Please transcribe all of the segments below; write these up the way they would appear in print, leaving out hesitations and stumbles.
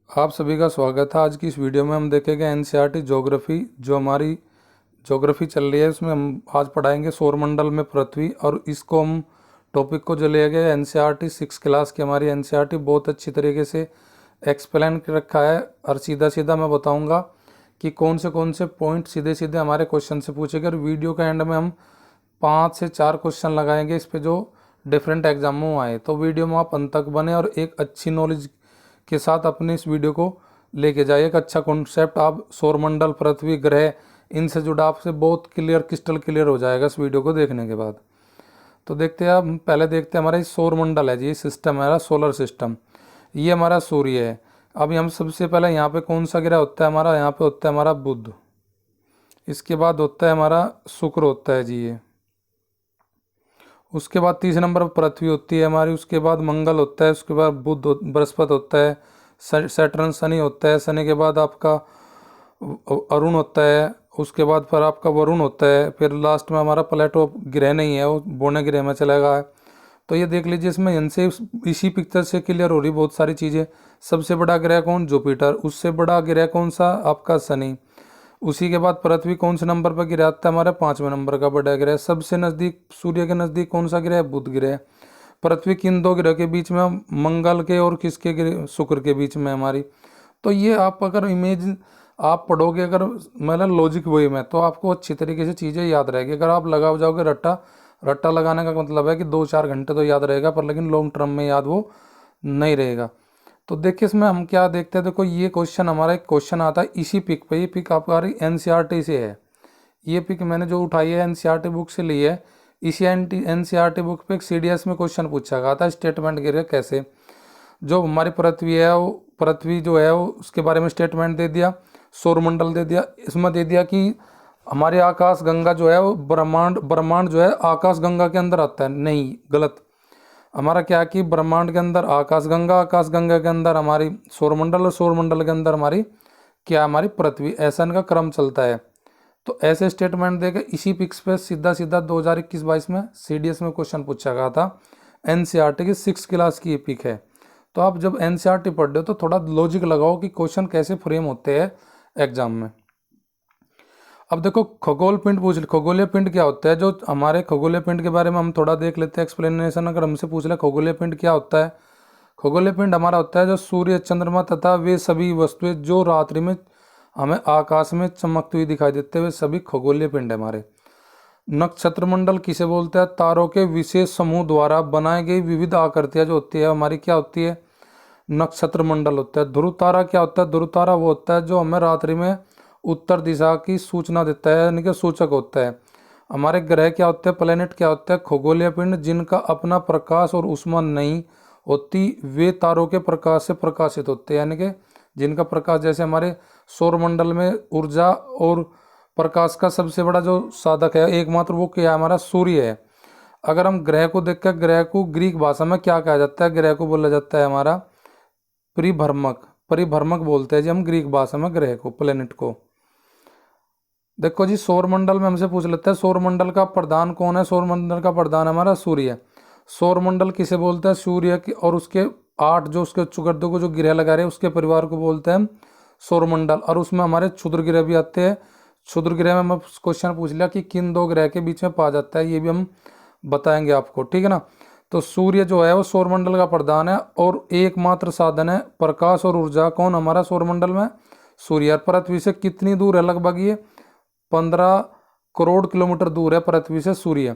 आप सभी का स्वागत है। आज की इस वीडियो में हम देखेंगे एनसीईआरटी ज्योग्राफी। जो हमारी ज्योग्राफी चल रही है उसमें हम आज पढ़ाएंगे सौरमंडल में पृथ्वी, और इसको हम टॉपिक को जो लिए गए एनसीईआरटी 6 क्लास की हमारी एनसीईआरटी बहुत अच्छी तरीके से एक्सप्लेन कर रखा है। और सीधा सीधा मैं बताऊंगा कि कौन से पॉइंट सीधे सीधे हमारे क्वेश्चन से पूछेंगे। और वीडियो के एंड में हम 5 से 4 क्वेश्चन लगाएंगे इस पे जो डिफरेंट एग्जामों में आए। तो वीडियो में आप अंत तक बने और एक अच्छी नॉलेज के साथ अपने इस वीडियो को लेके जाइए। एक अच्छा कॉन्सेप्ट आप सौरमंडल, पृथ्वी, ग्रह, इनसे जुड़ा आपसे बहुत क्रिस्टल क्लियर हो जाएगा इस वीडियो को देखने के बाद। तो देखते हैं, हम पहले देखते हैं हमारा ये सौरमंडल है जी, सिस्टम है हमारा, सोलर सिस्टम। ये हमारा सूर्य है। अभी हम सबसे पहले यहाँ पे कौन सा ग्रह होता है हमारा, यहाँ पे होता है हमारा बुध। इसके बाद होता है हमारा शुक्र होता है जी ये। उसके बाद तीसरे नंबर पर पृथ्वी होती है हमारी। उसके बाद मंगल होता है। उसके बाद बुध बृहस्पति होता है। सैटर्न शनि होता है। शनि के बाद आपका अरुण होता है। उसके बाद फिर आपका वरुण होता है। फिर लास्ट में हमारा प्लेटो ग्रह नहीं है, वो बोने ग्रह में चला गया है। तो ये देख लीजिए, इसमें इनसे इसी पिक्चर से क्लियर हो रही बहुत सारी चीज़ें। सबसे बड़ा ग्रह कौन? जुपिटर। उससे बड़ा ग्रह कौन सा? आपका शनि। उसी के बाद पृथ्वी कौन से नंबर पर गिरा आता है? हमारे 5वें नंबर का बड़ा ग्रह। सबसे नज़दीक सूर्य के नज़दीक कौन सा ग्रह है? बुध ग्रह। पृथ्वी किन दो ग्रह के बीच में? मंगल के और किसके ग्रह? शुक्र के बीच में हमारी। तो ये आप अगर इमेज आप पढ़ोगे, अगर मतलब लॉजिक वे में, तो आपको अच्छी तरीके से चीज़ें याद रहेगी। अगर आप लगा जाओगे रट्टा, रट्टा लगाने का मतलब है कि 2-4 घंटे तो याद रहेगा, पर लेकिन लॉन्ग टर्म में याद वो नहीं रहेगा। तो देखिए इसमें हम क्या देखते हैं। देखो ये क्वेश्चन, हमारा एक क्वेश्चन आता है इसी पिक पे। ये पिक आपका एनसीईआरटी से है। ये पिक मैंने जो उठाई है एनसीईआरटी बुक से ली है। इसी एनसीईआरटी बुक पे एक सीडीएस में क्वेश्चन पूछा गया था, स्टेटमेंट गिरे कैसे। जो हमारी पृथ्वी है, वो पृथ्वी जो है वो उसके बारे में स्टेटमेंट दे दिया, सौरमंडल दे दिया। इसमें दे दिया कि हमारे आकाश गंगा जो है वो ब्रह्मांड ब्रह्मांड जो है आकाश गंगा के अंदर आता है। नहीं, गलत। हमारा क्या कि ब्रह्मांड के अंदर आकाश गंगा, आकाश गंगा के अंदर हमारी सौरमंडल, और सौरमंडल के अंदर हमारी क्या? हमारी पृथ्वी। ऐसा इनका क्रम चलता है। तो ऐसे स्टेटमेंट देके इसी पिक्स पे सीधा सीधा 2021-22 में सीडीएस में क्वेश्चन पूछा गया था। एनसीईआरटी की 6 क्लास की ये पिक है। तो आप जब एनसीईआरटी पढ़ रहे हो तो थोड़ा लॉजिक लगाओ कि क्वेश्चन कैसे फ्रेम होते हैं एग्जाम में। अब देखो खगोल पिंड पूछ ले, खगोलीय पिंड क्या होता है? जो हमारे खगोलीय पिंड के बारे में हम थोड़ा देख लेते हैं एक्सप्लेनेशन। अगर हमसे पूछ ले खगोलीय पिंड क्या होता है, खगोलीय पिंड हमारा होता है जो सूर्य, चंद्रमा तथा वे सभी वस्तुएं जो रात्रि में हमें आकाश में चमकती हुई दिखाई देते हैं, वे सभी खगोलीय पिंड है हमारे। नक्षत्र मंडल किसे बोलते हैं? तारों के विशेष समूह द्वारा बनाई गई विविध आकृतियां जो होती है हमारी क्या होती है? नक्षत्र मंडल होता है। ध्रुव तारा क्या होता है? ध्रुव तारा वो होता है जो हमें रात्रि में उत्तर दिशा की सूचना देता है, यानी कि सूचक होता है। हमारे ग्रह क्या होते हैं? प्लेनेट क्या होते हैं? खगोलीय पिंड जिनका अपना प्रकाश और ऊष्मा नहीं होती, वे तारों के प्रकाश से प्रकाशित होते हैं, यानी कि जिनका प्रकाश, जैसे हमारे सौरमंडल में ऊर्जा और प्रकाश का सबसे बड़ा जो साधक है एकमात्र, वो क्या है? हमारा सूर्य है। अगर हम ग्रह को देखकर, ग्रह को ग्रीक भाषा में क्या कहा जाता है? ग्रह को बोला जाता है हमारा परिभ्रमक। परिभ्रमक बोलते हैं जी हम ग्रीक भाषा में ग्रह को, प्लेनेट को। देखो जी सौरमंडल में हमसे पूछ लेते हैं सौरमंडल का प्रधान कौन है? सौरमंडल का प्रधान हमारा सूर्य है। सौरमंडल किसे बोलते हैं? सूर्य की और उसके 8 जो उसके चुगर्दों को जो ग्रह लगा रहे हैं उसके परिवार को बोलते हैं सौरमंडल। और उसमें हमारे क्षुद्र ग्रह भी आते हैं। क्षुद्र ग्रह में हम क्वेश्चन पूछ लिया कि किन 2 ग्रह के बीच में पाया जाता है, ये भी हम बताएंगे आपको, ठीक है ना। तो सूर्य जो है वो सौरमंडल का प्रधान है और एकमात्र साधन है प्रकाश और ऊर्जा। कौन? हमारा सौरमंडल में सूर्य। पृथ्वी से कितनी दूर है? लगभग ये 15 करोड़ किलोमीटर दूर है पृथ्वी से सूर्य।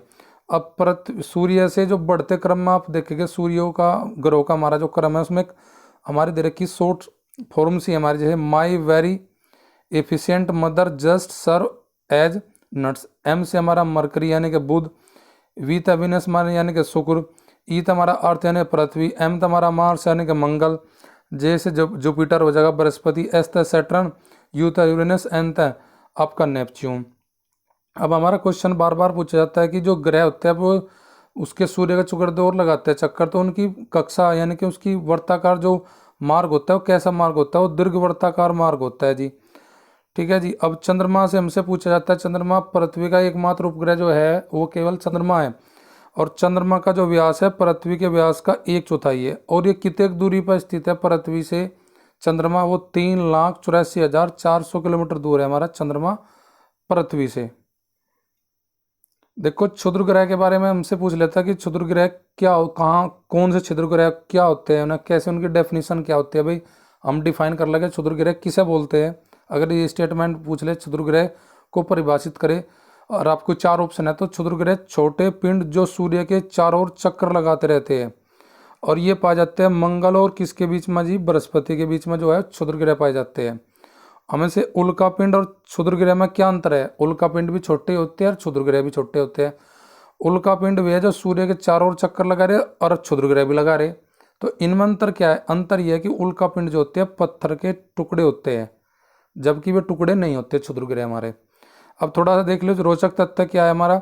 अब पृथ्वी सूर्य से जो बढ़ते क्रम में आप देखेंगे, सूर्यों का, ग्रहों का हमारा जो क्रम है उसमें हमारी तरह की शॉर्ट फॉर्म सी हमारी जैसे my very efficient mother just serve us nuts. M से हमारा मरकरी यानी कि बुध, वी था विनस यानी कि शुक्र, ई था हमारा अर्थ यानी पृथ्वी, एम था हमारा मार्स यानी कि मंगल, जे से जुपिटर हो जाएगा बृहस्पति, एस था सैटर्न, यू था यूरेनस, एन था आपका नेपच्यून। अब हमारा क्वेश्चन बार बार पूछा जाता है कि जो ग्रह होते हैं वो उसके सूर्य का चक्कर और लगाते हैं चक्कर, तो उनकी कक्षा यानी कि उसकी वर्ताकार जो मार्ग होता है वो कैसा मार्ग होता है? वो दीर्घ वर्ताकार मार्ग होता है जी, ठीक है जी। अब चंद्रमा से हमसे पूछा जाता है, चंद्रमा पृथ्वी का एकमात्र उपग्रह जो है वो केवल चंद्रमा है। और चंद्रमा का जो व्यास है पृथ्वी के व्यास का 1/4 है। और ये कितने दूरी पर स्थित है पृथ्वी से? चंद्रमा वो 3,84,400 किलोमीटर दूर है हमारा चंद्रमा पृथ्वी से। देखो क्षुद्र ग्रह के बारे में हमसे पूछ लेता कि क्षुद्र ग्रह क्या हो, कहाँ कौन से क्षुद्र ग्रह क्या होते हैं, उन्हें कैसे, उनकी डेफिनेशन क्या होती है। भाई हम डिफाइन कर लगे क्षुद्र ग्रह किसे बोलते हैं। अगर ये स्टेटमेंट पूछ ले क्षुद्र ग्रह को परिभाषित करे, और आपको 4 ऑप्शन है, तो क्षुद्र ग्रह छोटे पिंड जो सूर्य के चारों ओर चक्कर लगाते रहते हैं, और ये पाए जाते हैं मंगल और किसके बीच में जी, बृहस्पति के बीच में जो है क्षुद्र ग्रह पाए जाते हैं। हमें से उल्का पिंड और क्षुद्र ग्रह में क्या अंतर है। उल्का पिंड भी छोटे होते हैं और क्षुद्र ग्रह भी छोटे होते हैं। उल्का पिंड वे है जो सूर्य के चारों ओर चक्कर लगा रहे और क्षुद्र ग्रह भी लगा रहे। तो इनमें अंतर क्या है, अंतर यह है कि उल्का पिंड जो होते हैं पत्थर के टुकड़े होते हैं, जबकि वे टुकड़े नहीं होते क्षुद्र ग्रह हमारे। अब थोड़ा सा देख लो रोचक तथ्य क्या है हमारा।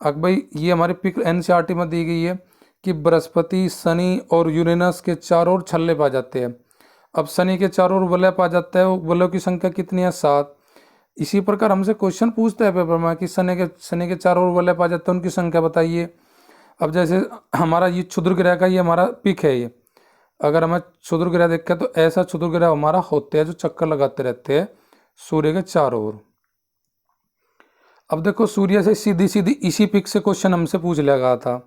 अब भाई ये हमारी पिक एनसीईआरटी में दी गई है कि बृहस्पति, शनि और यूरेनस के चारों ओर छल्ले पाए जाते हैं। अब शनि के चारों ओर वलय पाया जाता है, वो वलयों की संख्या कितनी है, 7। इसी प्रकार हमसे क्वेश्चन पूछता है पेपर में कि शनि के चारों ओर वलय पाए जाते हैं, उनकी संख्या बताइए। अब जैसे हमारा ये क्षुद्र ग्रह का ये हमारा पिक है, ये अगर हमें क्षुद्र ग्रह देखें तो ऐसा क्षुद्र ग्रह हमारा होते हैं जो चक्कर लगाते रहते हैं सूर्य के चारों ओर। अब देखो सूर्य से सीधी सीधी इसी पिक से क्वेश्चन हमसे पूछ लिया गया था,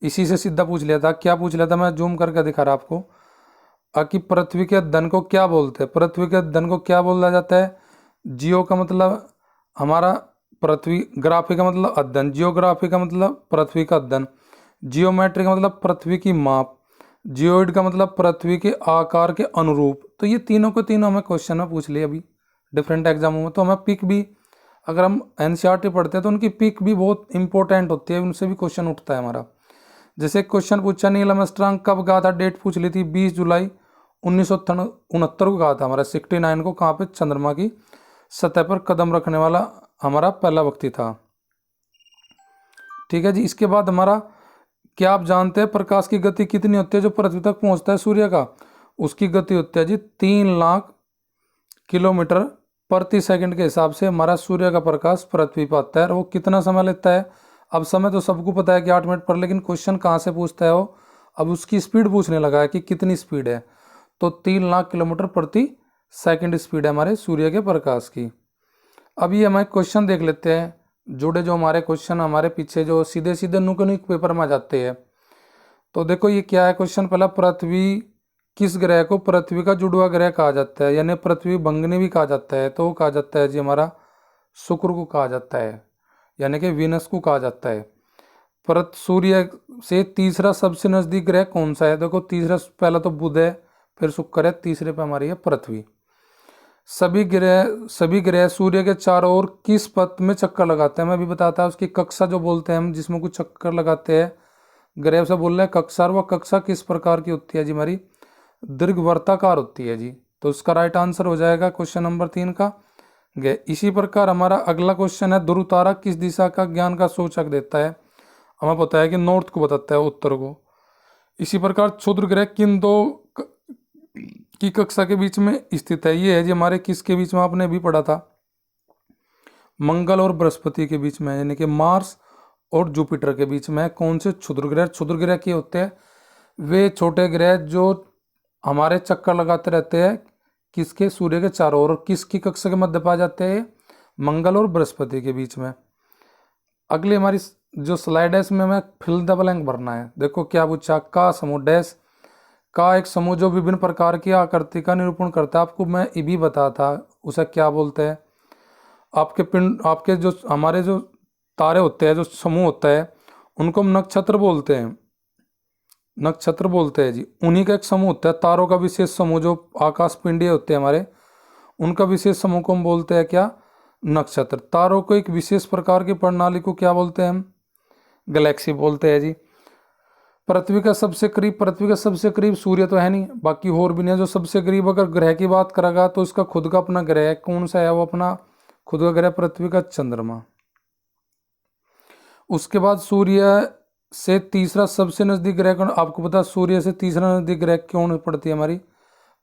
इसी से सीधा पूछ लिया था। क्या पूछ लिया था, मैं जूम करके दिखा रहा आपको कि पृथ्वी के धन को क्या बोलते हैं। पृथ्वी के धन को क्या बोला जाता है, जियो का मतलब हमारा पृथ्वी, ग्राफी का मतलब अध्ययन, जियोग्राफी का मतलब पृथ्वी का अध्ययन, जियोमेट्री का मतलब पृथ्वी की माप, जियोइड का मतलब पृथ्वी के आकार के अनुरूप। तो ये तीनों को तीनों हमें क्वेश्चन में पूछ लिए अभी डिफरेंट एग्जामों में। तो हमें पिक भी, अगर हम एनसीईआरटी पढ़ते हैं तो उनकी पिक भी बहुत इंपॉर्टेंट होती है, उनसे भी क्वेश्चन उठता है हमारा। जैसे क्वेश्चन पूछा नील आर्मस्ट्रांग कब गया था, डेट पूछ ली थी 20 जुलाई 1969 को गया था हमारा 69 को, कहाँ पे, चंद्रमा की सतह पर कदम रखने वाला हमारा पहला व्यक्ति था। ठीक है जी। इसके बाद हमारा, क्या आप जानते हैं प्रकाश की गति कितनी होती है जो पृथ्वी तक पहुंचता है सूर्य का। उसकी गति होती है जी 3 लाख किलोमीटर प्रति सेकंड के हिसाब से हमारा सूर्य का प्रकाश पृथ्वी पर आता है। और वो कितना समय लेता है, अब समय तो सबको पता है कि 8 मिनट पर, लेकिन क्वेश्चन कहाँ से पूछता है वो, अब उसकी स्पीड पूछने लगा है कि कितनी स्पीड है। तो 3 लाख किलोमीटर प्रति सेकंड स्पीड है हमारे सूर्य के प्रकाश की। अब ये हमारे क्वेश्चन देख लेते हैं जुड़े, जो हमारे क्वेश्चन हमारे पीछे जो सीधे सीधे नुक पेपर में आ जाते हैं। तो देखो ये क्या है क्वेश्चन पहला, पृथ्वी किस ग्रह को पृथ्वी का जुड़वा ग्रह कहा जाता है, यानी पृथ्वी भंगनी भी कहा जाता है। तो वो कहा जाता है जी हमारा शुक्र को कहा जाता है, यानी कि वीनस को कहा जाता है। सूर्य से तीसरा सबसे नजदीक ग्रह कौन सा है, देखो तीसरा, पहला तो बुध है, फिर शुक्र है, तीसरे पे हमारी है पृथ्वी। सभी ग्रह सूर्य के चारों ओर किस पथ में चक्कर लगाते हैं, मैं भी बताता है उसकी कक्षा जो बोलते हैं हम, जिसमें कुछ चक्कर लगाते हैं ग्रह से बोल रहे हैं कक्षा। वह कक्षा किस प्रकार की होती है जी, हमारी दीर्घवृत्ताकार होती है जी। तो उसका राइट आंसर हो जाएगा क्वेश्चन नंबर 3 का गए। इसी प्रकार हमारा अगला क्वेश्चन है, ध्रुव तारा किस दिशा का ज्ञान का सूचक देता है। हमें पता है कि नॉर्थ को बताता है, उत्तर को। इसी प्रकार क्षुद्र ग्रह किन दो की कक्षा के बीच में स्थित है, ये है जी हमारे किसके बीच में, आपने भी पढ़ा था, मंगल और बृहस्पति के बीच में, यानी कि मार्स और जुपिटर के बीच में। कौन से क्षुद्र ग्रह, क्षुद्र ग्रह के होते हैं वे छोटे ग्रह जो हमारे चक्कर लगाते रहते हैं किसके, सूर्य के चारों ओर, और किसकी कक्षा के मध्य पाए जाते हैं, मंगल और बृहस्पति के बीच में। अगली हमारी जो स्लाइड है इसमें हमें फिल द ब्लैंक भरना है। देखो क्या पूछा, का समूह डैश, का एक समूह जो विभिन्न प्रकार की आकृति का निरूपण करता है। आपको मैं ये भी बता था उसे क्या बोलते हैं। आपके पिंड, आपके जो हमारे जो तारे होते हैं, जो समूह होता है, उनको हम नक्षत्र बोलते हैं, नक्षत्र बोलते हैं जी। उन्हीं का एक समूह होता है तारों का विशेष समूह, जो आकाश पिंडीय होते हैं हमारे, उनका विशेष समूह को हम बोलते हैं क्या, नक्षत्र। तारों को एक विशेष प्रकार की प्रणाली को क्या बोलते हैं हम, गैलेक्सी बोलते हैं जी। पृथ्वी का सबसे करीब सूर्य तो है नहीं, बाकी और भी नहीं। जो सबसे करीब अगर ग्रह की बात करेगा तो इसका खुद का अपना ग्रह है, कौन सा है वो, अपना खुद का ग्रह पृथ्वी का चंद्रमा। उसके बाद सूर्य से तीसरा सबसे नजदीक ग्रह कौन, आपको पता सूर्य से तीसरा नजदीक ग्रह कौन पड़ती है हमारी,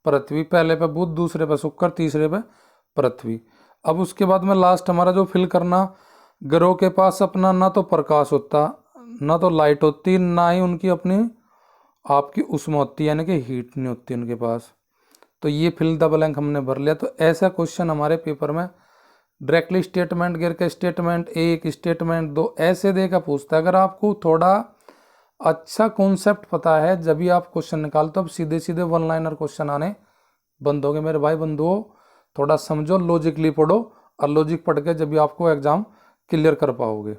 पृथ्वी। पहले पे बुध, दूसरे पे शुक्र, तीसरे पे पृथ्वी। अब उसके बाद में लास्ट हमारा जो फिल करना, ग्रहों के पास अपना ना तो प्रकाश होता, ना तो लाइट होती, ना ही उनकी अपनी आपकी उष्मा होती, यानी कि हीट नहीं होती उनके पास। तो ये फिल द ब्लैंक हमने भर लिया। तो ऐसा क्वेश्चन हमारे पेपर में डायरेक्टली स्टेटमेंट गिर के स्टेटमेंट एक स्टेटमेंट दो ऐसे देकर पूछता है। अगर आपको थोड़ा अच्छा कॉन्सेप्ट पता है जब भी आप क्वेश्चन निकालते हो, अब सीधे सीधे वन लाइनर क्वेश्चन आने बंद हो गए मेरे भाई बंधुओं। थोड़ा समझो, लॉजिकली पढ़ो, और लॉजिक पढ़ के जब भी आपको एग्जाम क्लियर कर पाओगे।